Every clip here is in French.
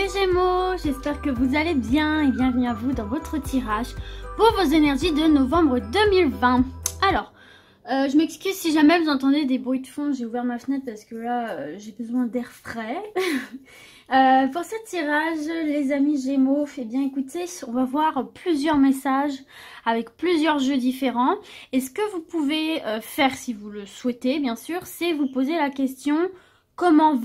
les Gémeaux, j'espère que vous allez bien et bienvenue à vous dans votre tirage pour vos énergies de novembre 2020. Alors, je m'excuse si jamais vous entendez des bruits de fond, j'ai ouvert ma fenêtre parce que là j'ai besoin d'air frais. Pour ce tirage, les amis Gémeaux, eh bien écoutez, on va voir plusieurs messages avec plusieurs jeux différents. Et ce que vous pouvez faire si vous le souhaitez, bien sûr, c'est vous poser la question comment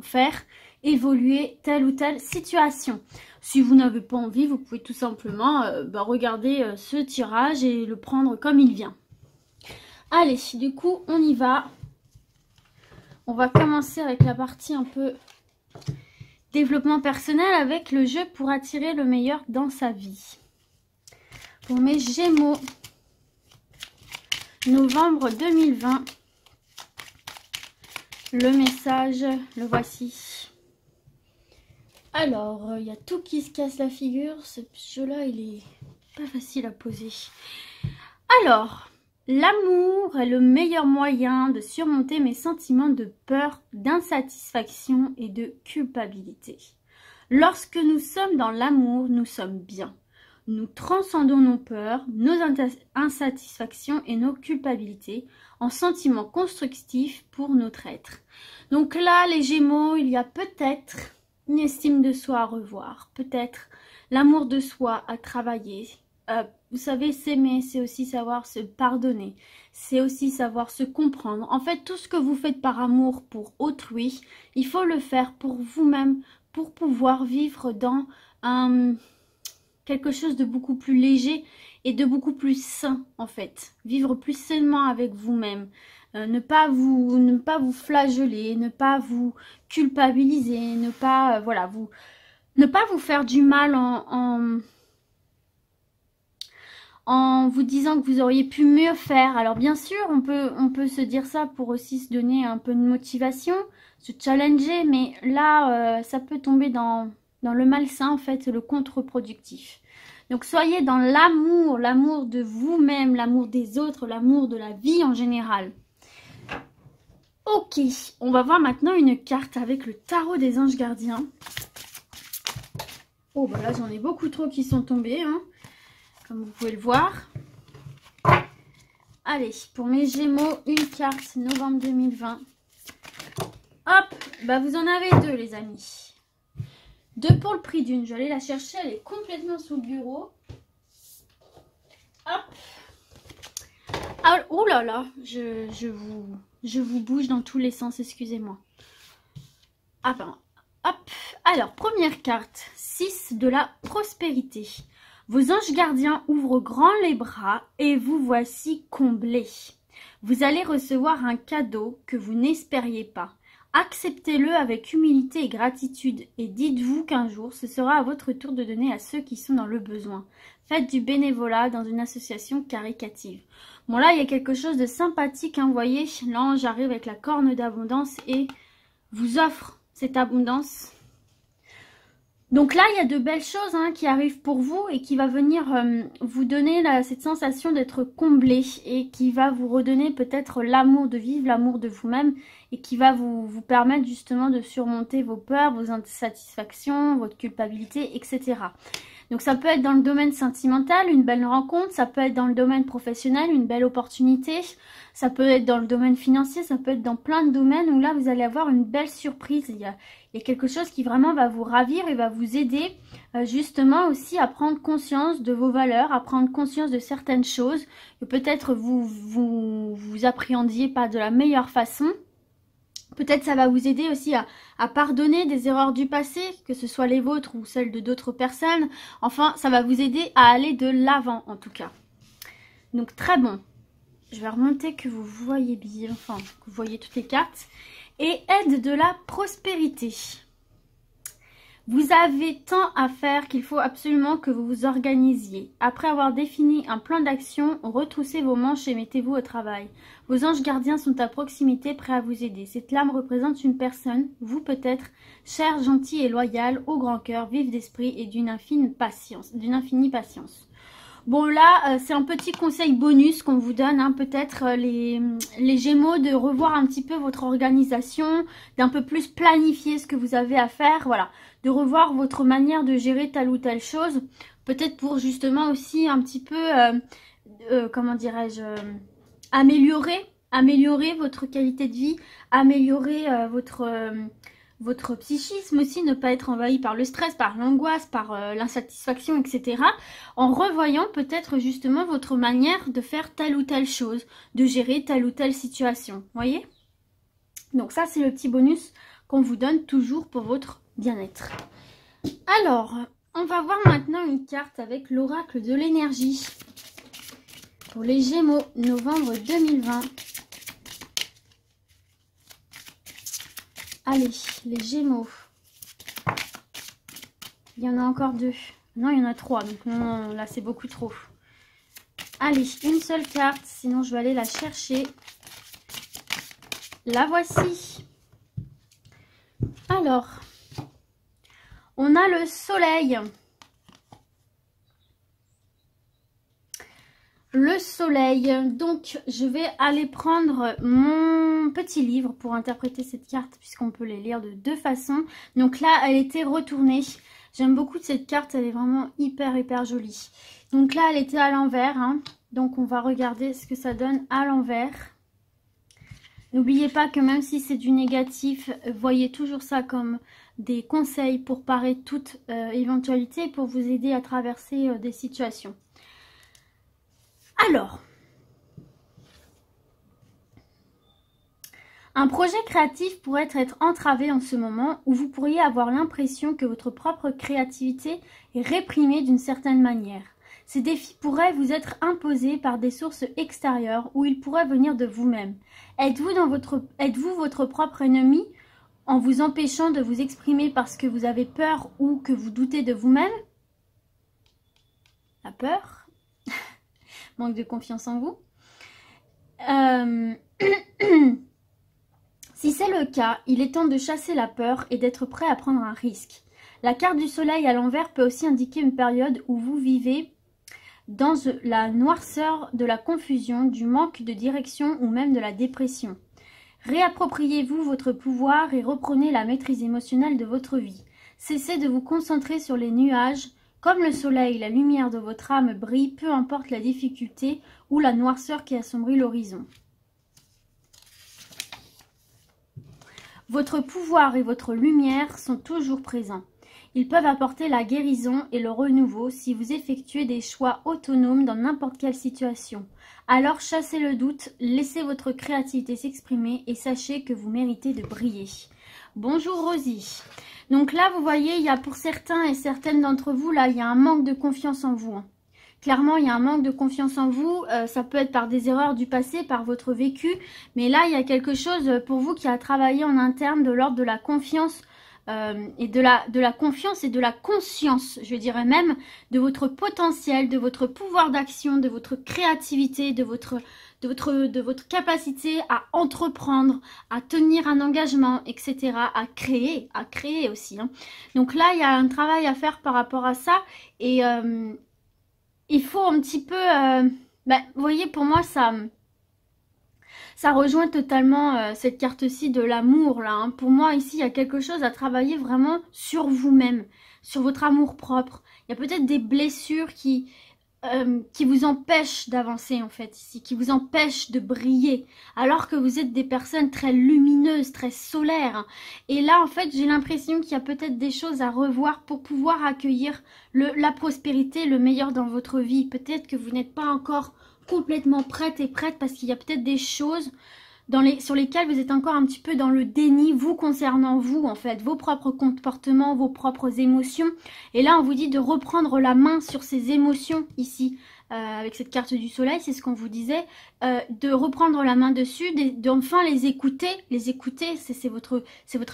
faire évoluer telle ou telle situation. Si vous n'avez pas envie, vous pouvez tout simplement regarder ce tirage et le prendre comme il vient. Allez, du coup, on y va. On va commencer avec la partie un peu développement personnel avec le jeu pour attirer le meilleur dans sa vie. Pour mes Gémeaux, novembre 2020, le message, le voici. Alors, il y a tout qui se casse la figure. Ce jeu-là, il est pas facile à poser. Alors, l'amour est le meilleur moyen de surmonter mes sentiments de peur, d'insatisfaction et de culpabilité. Lorsque nous sommes dans l'amour, nous sommes bien. Nous transcendons nos peurs, nos insatisfactions et nos culpabilités en sentiments constructifs pour notre être. Donc là, les Gémeaux, il y a peut-être une estime de soi à revoir, peut-être l'amour de soi à travailler. Vous savez, s'aimer, c'est aussi savoir se pardonner, c'est aussi savoir se comprendre. En fait, tout ce que vous faites par amour pour autrui, il faut le faire pour vous-même, pour pouvoir vivre dans quelque chose de beaucoup plus léger et de beaucoup plus sain, en fait. Vivre plus sainement avec vous-même. Ne pas vous flageller, ne pas vous culpabiliser, ne pas vous faire du mal en vous disant que vous auriez pu mieux faire. Alors bien sûr, on peut se dire ça pour aussi se donner un peu de motivation, se challenger, mais là, ça peut tomber dans le malsain, en fait, le contre-productif. Donc soyez dans l'amour, l'amour de vous-même, l'amour des autres, l'amour de la vie en général. Ok, on va voir maintenant une carte avec le tarot des anges gardiens. Oh, bah là, j'en ai beaucoup trop qui sont tombés, hein, comme vous pouvez le voir. Allez, pour mes Gémeaux, une carte, novembre 2020. Hop, bah vous en avez deux, les amis. Deux pour le prix d'une. Je vais aller la chercher, elle est complètement sous le bureau. Hop. Ah, oh là là, je vous bouge dans tous les sens, excusez-moi. Ah ben, hop. Alors, première carte, 6 de la prospérité. Vos anges gardiens ouvrent grand les bras et vous voici comblés. Vous allez recevoir un cadeau que vous n'espériez pas. Acceptez-le avec humilité et gratitude et dites-vous qu'un jour, ce sera à votre tour de donner à ceux qui sont dans le besoin. Faites du bénévolat dans une association caritative. Bon là, il y a quelque chose de sympathique, hein, vous voyez, l'ange arrive avec la corne d'abondance et vous offre cette abondance. Donc là, il y a de belles choses qui arrivent pour vous et qui va venir vous donner cette sensation d'être comblé et qui va vous redonner peut-être l'amour de vivre, l'amour de vous-même et qui va vous permettre justement de surmonter vos peurs, vos insatisfactions, votre culpabilité, etc. Donc ça peut être dans le domaine sentimental, une belle rencontre, ça peut être dans le domaine professionnel, une belle opportunité, ça peut être dans le domaine financier, ça peut être dans plein de domaines où là vous allez avoir une belle surprise. Il y a quelque chose qui vraiment va vous ravir et va vous aider justement aussi à prendre conscience de vos valeurs, à prendre conscience de certaines choses que peut-être vous appréhendiez pas de la meilleure façon. Peut-être ça va vous aider aussi à pardonner des erreurs du passé, que ce soit les vôtres ou celles de d'autres personnes. Enfin, ça va vous aider à aller de l'avant en tout cas. Donc très bon. Je vais remonter que vous voyez bien, enfin que vous voyez toutes les cartes. Et aide de la prospérité. Vous avez tant à faire qu'il faut absolument que vous vous organisiez. Après avoir défini un plan d'action, retroussez vos manches et mettez-vous au travail. Vos anges gardiens sont à proximité, prêts à vous aider. Cette lame représente une personne, vous peut-être, chère, gentille et loyale, au grand cœur, vive d'esprit et d'une infinie patience. Bon là, c'est un petit conseil bonus qu'on vous donne, hein, peut-être les Gémeaux, de revoir un petit peu votre organisation, d'un peu plus planifier ce que vous avez à faire, voilà. De revoir votre manière de gérer telle ou telle chose, peut-être pour justement aussi un petit peu, comment dirais-je, améliorer votre qualité de vie, améliorer votre psychisme aussi, ne pas être envahi par le stress, par l'angoisse, par l'insatisfaction, etc. En revoyant peut-être justement votre manière de faire telle ou telle chose, de gérer telle ou telle situation. Voyez? Donc ça, c'est le petit bonus qu'on vous donne toujours pour votre bien-être. Alors, on va voir maintenant une carte avec l'oracle de l'énergie. Pour les Gémeaux, novembre 2020. Allez, les Gémeaux. Il y en a encore 2. Non, il y en a 3. Donc non, là, c'est beaucoup trop. Allez, une seule carte. Sinon, je vais aller la chercher. La voici. Alors, on a le soleil. Le soleil, donc je vais aller prendre mon petit livre pour interpréter cette carte puisqu'on peut les lire de 2 façons. Donc là, elle était retournée. J'aime beaucoup cette carte, elle est vraiment hyper jolie. Donc là, elle était à l'envers, hein. Donc on va regarder ce que ça donne à l'envers. N'oubliez pas que même si c'est du négatif, voyez toujours ça comme des conseils pour parer toute éventualité, pour vous aider à traverser des situations. Alors, un projet créatif pourrait être entravé en ce moment où vous pourriez avoir l'impression que votre propre créativité est réprimée d'une certaine manière. Ces défis pourraient vous être imposés par des sources extérieures ou ils pourraient venir de vous-même. Êtes-vous votre propre ennemi en vous empêchant de vous exprimer parce que vous avez peur ou que vous doutez de vous-même? La peur? Manque de confiance en vous. Si c'est le cas, il est temps de chasser la peur et d'être prêt à prendre un risque. La carte du soleil à l'envers peut aussi indiquer une période où vous vivez dans la noirceur de la confusion, du manque de direction ou même de la dépression. Réappropriez-vous votre pouvoir et reprenez la maîtrise émotionnelle de votre vie. Cessez de vous concentrer sur les nuages. Comme le soleil, la lumière de votre âme brille, peu importe la difficulté ou la noirceur qui assombrit l'horizon. Votre pouvoir et votre lumière sont toujours présents. Ils peuvent apporter la guérison et le renouveau si vous effectuez des choix autonomes dans n'importe quelle situation. Alors chassez le doute, laissez votre créativité s'exprimer et sachez que vous méritez de briller. Bonjour Rosie. Donc là, vous voyez, il y a pour certains et certaines d'entre vous, là, il y a un manque de confiance en vous. Hein. Clairement, il y a un manque de confiance en vous. Ça peut être par des erreurs du passé, par votre vécu. Mais là, il y a quelque chose pour vous qui a travaillé en interne de l'ordre de la confiance et de la confiance et de la conscience, je dirais même, de votre potentiel, de votre pouvoir d'action, de votre créativité, de votre capacité à entreprendre, à tenir un engagement, etc., à créer aussi. Hein. Donc là, il y a un travail à faire par rapport à ça. Et il faut un petit peu... vous voyez, pour moi, ça rejoint totalement cette carte-ci de l'amour, là. Hein. Pour moi, ici, il y a quelque chose à travailler vraiment sur vous-même, sur votre amour propre. Il y a peut-être des blessures qui vous empêchent d'avancer, en fait, ici, qui vous empêchent de briller, alors que vous êtes des personnes très lumineuses, très solaires. Hein. Et là, en fait, j'ai l'impression qu'il y a peut-être des choses à revoir pour pouvoir accueillir la prospérité, le meilleur dans votre vie. Peut-être que vous n'êtes pas encore complètement prête et prête parce qu'il y a peut-être des choses sur lesquelles vous êtes encore un petit peu dans le déni, vous concernant vous, en fait, vos propres comportements, vos propres émotions. Et là, on vous dit de reprendre la main sur ces émotions ici, avec cette carte du soleil, c'est ce qu'on vous disait, de reprendre la main dessus, d'enfin les écouter. Les écouter, c'est votre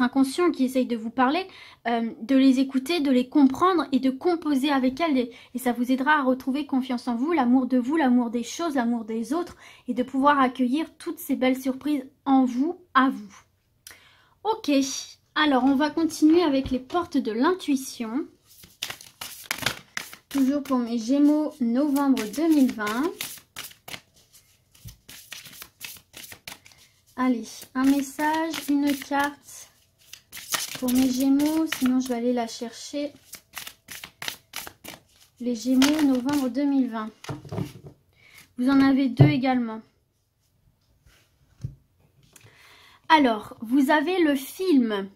inconscient qui essaye de vous parler, de les écouter, de les comprendre et de composer avec elles. Et ça vous aidera à retrouver confiance en vous, l'amour des choses, l'amour des autres, et de pouvoir accueillir toutes ces belles surprises en vous, à vous. Ok, alors on va continuer avec les portes de l'intuition. Toujours pour mes Gémeaux, novembre 2020. Allez, un message, une carte pour mes Gémeaux. Sinon, je vais aller la chercher. Les Gémeaux, novembre 2020. Vous en avez deux également. Alors, vous avez le film.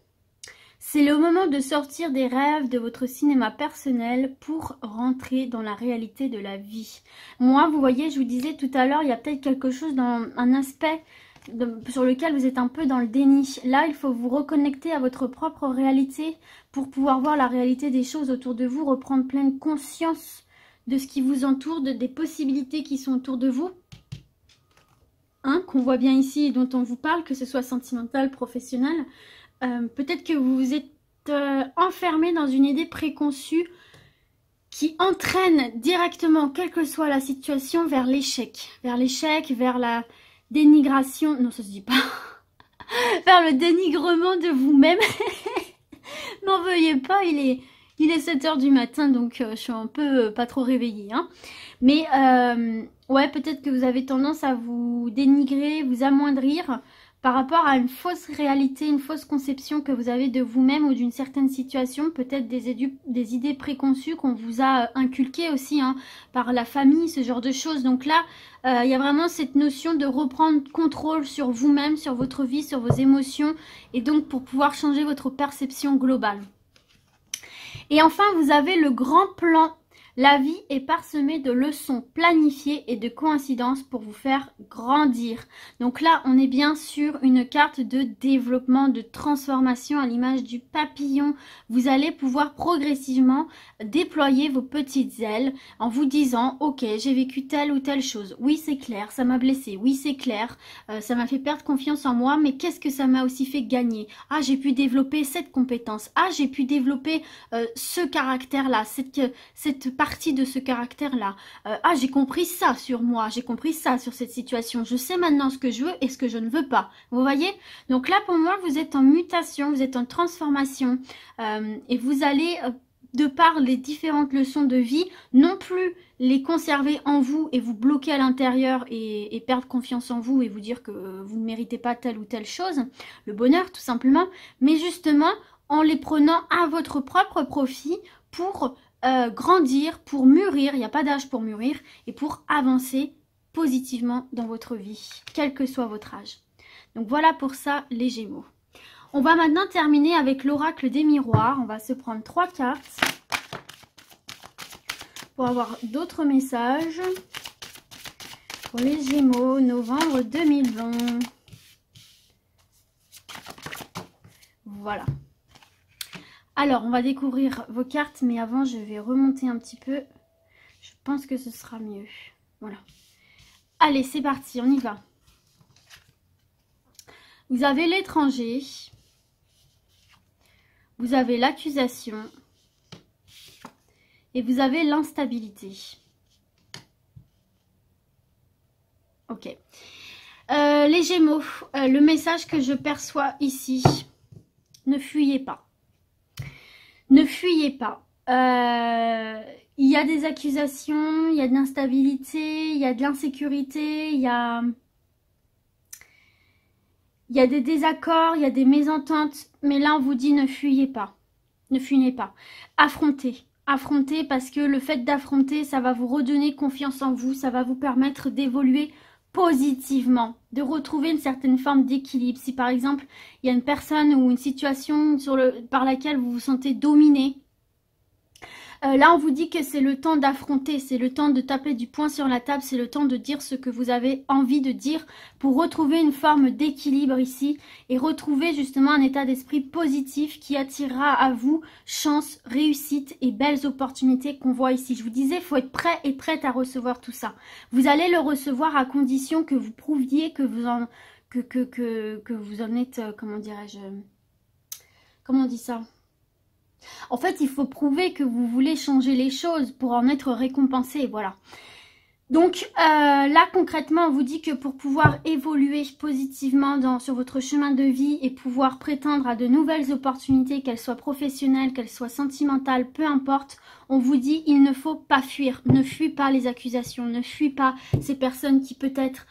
C'est le moment de sortir des rêves de votre cinéma personnel pour rentrer dans la réalité de la vie. Moi, vous voyez, je vous disais tout à l'heure, il y a peut-être quelque chose dans un aspect sur lequel vous êtes un peu dans le déni. Là, il faut vous reconnecter à votre propre réalité pour pouvoir voir la réalité des choses autour de vous, reprendre pleine conscience de ce qui vous entoure, des possibilités qui sont autour de vous. Hein, qu'on voit bien ici et dont on vous parle, que ce soit sentimental, professionnel. Peut-être que vous vous êtes enfermé dans une idée préconçue qui entraîne directement, quelle que soit la situation, vers l'échec. Vers l'échec, vers la dénigration, non ça se dit pas, vers le dénigrement de vous-même. N'en veuillez pas, il est 7 h du matin, donc je suis un peu pas trop réveillée. Hein. Mais ouais, peut-être que vous avez tendance à vous dénigrer, vous amoindrir par rapport à une fausse réalité, une fausse conception que vous avez de vous-même ou d'une certaine situation, peut-être des idées préconçues qu'on vous a inculquées aussi hein, par la famille, ce genre de choses. Donc là, il y a vraiment cette notion de reprendre contrôle sur vous-même, sur votre vie, sur vos émotions, et donc pour pouvoir changer votre perception globale. Et enfin, vous avez le grand plan. La vie est parsemée de leçons planifiées et de coïncidences pour vous faire grandir. Donc là, on est bien sur une carte de développement, de transformation à l'image du papillon. Vous allez pouvoir progressivement déployer vos petites ailes en vous disant « Ok, j'ai vécu telle ou telle chose. Oui, c'est clair, ça m'a blessé. Oui, c'est clair, ça m'a fait perdre confiance en moi. Mais qu'est-ce que ça m'a aussi fait gagner? Ah, j'ai pu développer cette compétence. Ah, j'ai pu développer ce caractère-là, cette partie de ce caractère-là. Ah, j'ai compris ça sur moi, j'ai compris ça sur cette situation. Je sais maintenant ce que je veux et ce que je ne veux pas. Vous voyez? Donc là, pour moi, vous êtes en mutation, vous êtes en transformation et vous allez, de par les différentes leçons de vie, non plus les conserver en vous et vous bloquer à l'intérieur et perdre confiance en vous et vous dire que vous ne méritez pas telle ou telle chose, le bonheur tout simplement, mais justement en les prenant à votre propre profit pour grandir, pour mûrir, il n'y a pas d'âge pour mûrir, et pour avancer positivement dans votre vie, quel que soit votre âge. Donc voilà pour ça les Gémeaux. On va maintenant terminer avec l'oracle des miroirs. On va se prendre 3 cartes pour avoir d'autres messages pour les Gémeaux, novembre 2020. Voilà. Alors, on va découvrir vos cartes, mais avant, je vais remonter un petit peu. Je pense que ce sera mieux. Voilà. Allez, c'est parti, on y va. Vous avez l'étranger. Vous avez l'accusation. Et vous avez l'instabilité. Ok. Les Gémeaux, le message que je perçois ici, ne fuyez pas. Ne fuyez pas. Il y a des accusations, il y a de l'instabilité, il y a de l'insécurité, il y a des désaccords, il y a des mésententes. Mais là, on vous dit ne fuyez pas. Ne fuyez pas. Affrontez. Affrontez parce que le fait d'affronter, ça va vous redonner confiance en vous. Ça va vous permettre d'évoluer positivement, de retrouver une certaine forme d'équilibre. Si par exemple, il y a une personne ou une situation par laquelle vous vous sentez dominé, là on vous dit que c'est le temps d'affronter, c'est le temps de taper du poing sur la table, c'est le temps de dire ce que vous avez envie de dire pour retrouver une forme d'équilibre ici et retrouver justement un état d'esprit positif qui attirera à vous chance, réussite et belles opportunités qu'on voit ici. Je vous disais, il faut être prêt et prête à recevoir tout ça. Vous allez le recevoir à condition que vous prouviez que vous en êtes, comment dirais-je, comment on dit ça ? En fait, il faut prouver que vous voulez changer les choses pour en être récompensé, voilà. Donc là concrètement on vous dit que pour pouvoir évoluer positivement sur votre chemin de vie et pouvoir prétendre à de nouvelles opportunités, qu'elles soient professionnelles, qu'elles soient sentimentales, peu importe, on vous dit il ne faut pas fuir, ne fuis pas les accusations, ne fuis pas ces personnes qui peut-être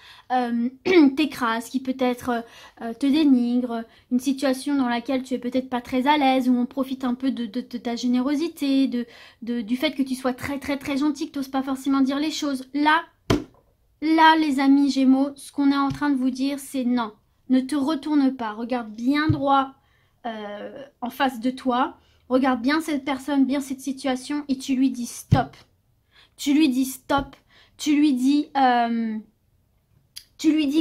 t'écrasent, qui peut-être te dénigrent, une situation dans laquelle tu es peut-être pas très à l'aise, où on profite un peu de ta générosité, du fait que tu sois très très très gentil, que tu n'oses pas forcément dire les choses. Là les amis Gémeaux, ce qu'on est en train de vous dire c'est non, ne te retourne pas, regarde bien droit en face de toi, regarde bien cette personne, bien cette situation et tu lui dis stop. Tu lui dis stop, tu lui dis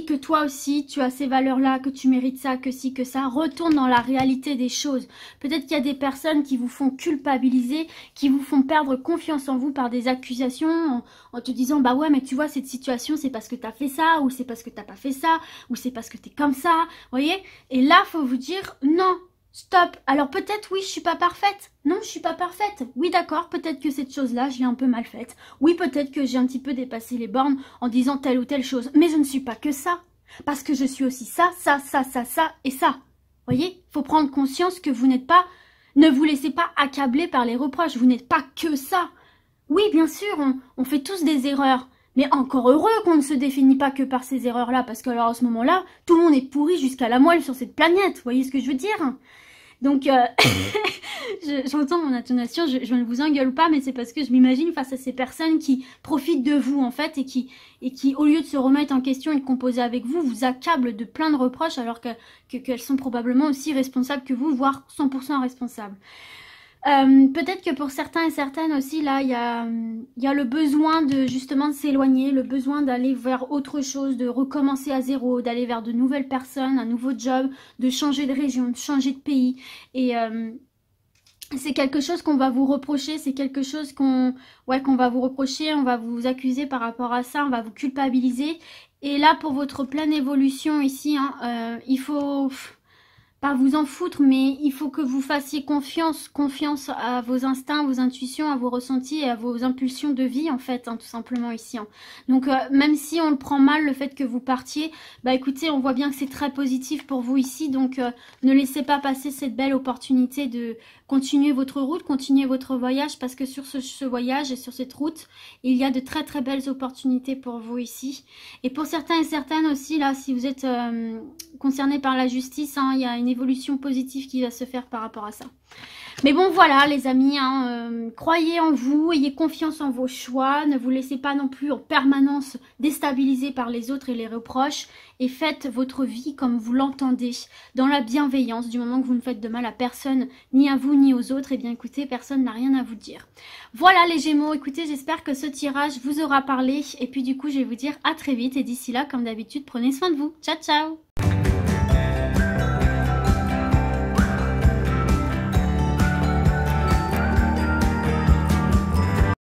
que toi aussi, tu as ces valeurs-là, que tu mérites ça, que ci, que ça. Retourne dans la réalité des choses. Peut-être qu'il y a des personnes qui vous font culpabiliser, qui vous font perdre confiance en vous par des accusations, en te disant, bah ouais, mais tu vois, cette situation, c'est parce que tu as fait ça, ou c'est parce que tu n'as pas fait ça, ou c'est parce que tu es comme ça, vous voyez. Et là, il faut vous dire, non, stop. Alors peut-être, oui, je suis pas parfaite. Non, je suis pas parfaite. Oui, d'accord, peut-être que cette chose-là, je l'ai un peu mal faite. Oui, peut-être que j'ai un petit peu dépassé les bornes en disant telle ou telle chose. Mais je ne suis pas que ça. Parce que je suis aussi ça, ça, ça, ça, ça et ça. Vous voyez, il faut prendre conscience que vous n'êtes pas... Ne vous laissez pas accabler par les reproches. Vous n'êtes pas que ça. Oui, bien sûr, on fait tous des erreurs. Mais encore heureux qu'on ne se définit pas que par ces erreurs-là. Parce que alors à ce moment-là, tout le monde est pourri jusqu'à la moelle sur cette planète. Vous voyez ce que je veux dire ? Donc, j'entends mon intonation, je ne vous engueule pas, mais c'est parce que je m'imagine face à ces personnes qui profitent de vous, en fait, et qui, au lieu de se remettre en question et de composer avec vous, vous accablent de plein de reproches, alors qu'elles sont probablement aussi responsables que vous, voire 100% responsables. Peut-être que pour certains et certaines aussi, là, il y a le besoin de justement de s'éloigner, le besoin d'aller vers autre chose, de recommencer à zéro, d'aller vers de nouvelles personnes, un nouveau job, de changer de région, de changer de pays. Et c'est quelque chose qu'on va vous reprocher, c'est quelque chose qu'on va vous reprocher, on va vous accuser par rapport à ça, on va vous culpabiliser. Et là, pour votre pleine évolution ici, hein, il faut... pas vous en foutre, mais il faut que vous fassiez confiance à vos instincts, vos intuitions, à vos ressentis et à vos impulsions de vie, en fait, hein, tout simplement ici. Hein. Donc, même si on le prend mal, le fait que vous partiez, bah écoutez, on voit bien que c'est très positif pour vous ici, donc ne laissez pas passer cette belle opportunité de continuer votre route, continuer votre voyage, parce que sur ce voyage et sur cette route, il y a de très très belles opportunités pour vous ici. Et pour certains et certaines aussi, là, si vous êtes concernés par la justice, hein, il y a une évolution positive qui va se faire par rapport à ça. Mais bon, voilà les amis, hein, croyez en vous, ayez confiance en vos choix, ne vous laissez pas non plus en permanence déstabiliser par les autres et les reproches, et faites votre vie comme vous l'entendez, dans la bienveillance, du moment que vous ne faites de mal à personne, ni à vous ni aux autres, et bien écoutez, personne n'a rien à vous dire. Voilà les Gémeaux, écoutez, j'espère que ce tirage vous aura parlé, et puis du coup je vais vous dire à très vite, et d'ici là, comme d'habitude, prenez soin de vous. Ciao ciao.